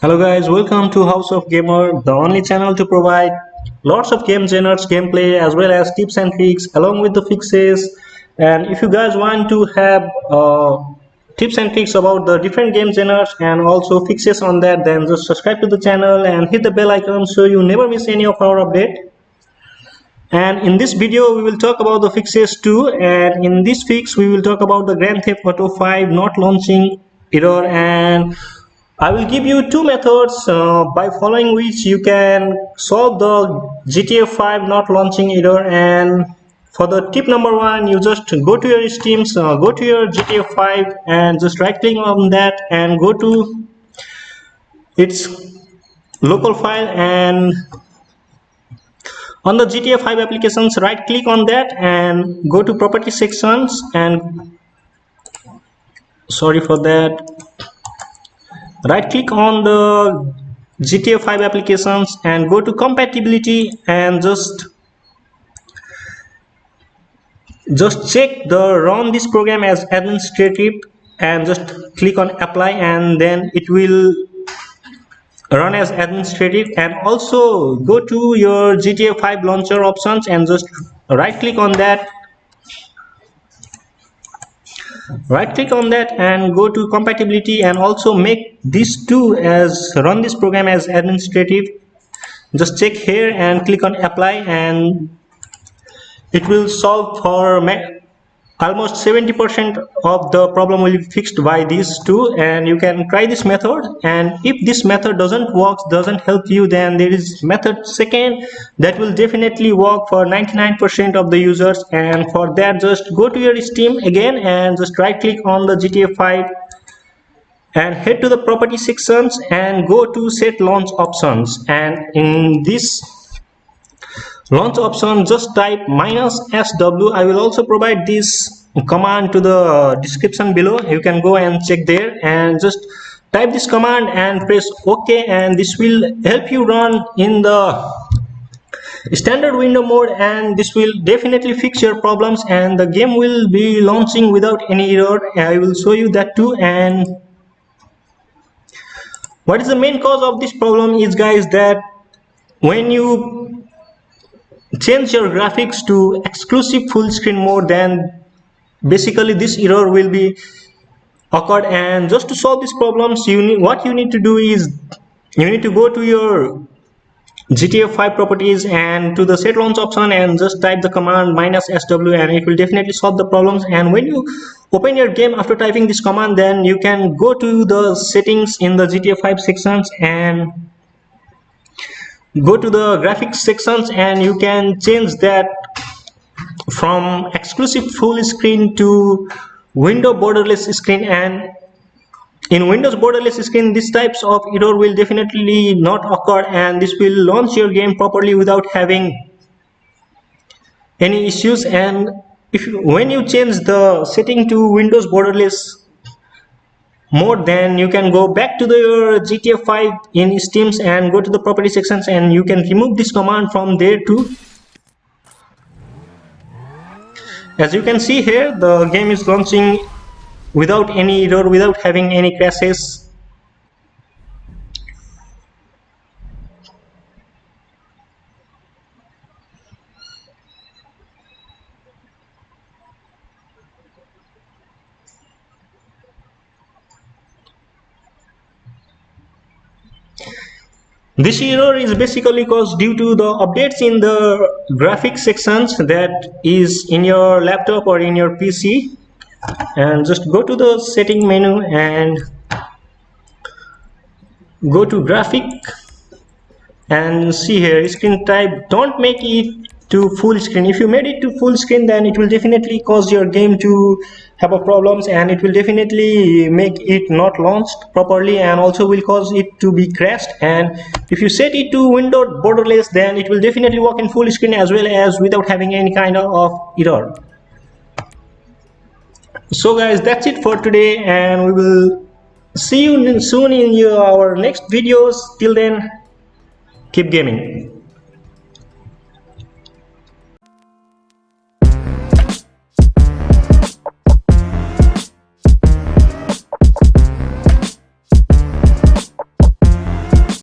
Hello guys, welcome to House of Gamer, the only channel to provide lots of game genres, gameplay as well as tips and tricks along with the fixes. And if you guys want to have tips and tricks about the different game genres and also fixes on that, then just subscribe to the channel and hit the bell icon so you never miss any of our update. And in this video we will talk about the fixes too, and in this fix we will talk about the Grand Theft Auto 5 not launching error, and I will give you two methods by following which you can solve the GTA 5 not launching error. And for the tip number one, you just go to your Steam, go to your GTA 5 and just right click on that and go to its local file, and on the GTA 5 applications right click on that and go to property sections, and sorry for that, right click on the GTA 5 applications and go to compatibility and just check the run this program as administrative and just click on apply, and then it will run as administrative. And also go to your GTA 5 launcher options and just right click on that and go to compatibility and also make these two as run this program as administrative. Just check here and click on apply, and it will solve for almost 70% of the problem will be fixed by these two. And you can try this method, and if this method doesn't help you, then there is method second that will definitely work for 99% of the users. And for that, just go to your Steam again and just right click on the GTA 5 and head to the property sections and go to set launch options, and in this launch option just type -sw. I will also provide this command to the description below, you can go and check there, and just type this command and press OK, and this will help you run in the standard window mode, and this will definitely fix your problems and the game will be launching without any error. I will show you that too. And what is the main cause of this problem is, guys, that when you change your graphics to exclusive full screen mode, then basically this error will be occurred. And just to solve these problems, what you need to do is you need to go to your GTA 5 properties and to the set launch option and just type the command -sw, and it will definitely solve the problems. And when you open your game after typing this command, then you can go to the settings in the GTA 5 sections and go to the graphics sections, and you can change that from exclusive full screen to window borderless screen. And in Windows borderless screen, these types of error will definitely not occur, and this will launch your game properly without having any issues. And when you change the setting to Windows borderless mode, then you can go back to your GTA 5 in Steam and go to the property sections, and you can remove this command from there too. As you can see here, the game is launching without any error, without having any crashes. This error is basically caused due to the updates in the graphics sections that is in your laptop or in your PC. And just go to the setting menu and go to graphic and see here screen type, don't make it to full screen. If you made it to full screen, then it will definitely cause your game to have a problems, and it will definitely make it not launched properly, and also will cause it to be crashed. And if you set it to window borderless, then it will definitely work in full screen as well as without having any kind of error. So guys, that's it for today, and we will see you soon in our next videos. Till then, keep gaming.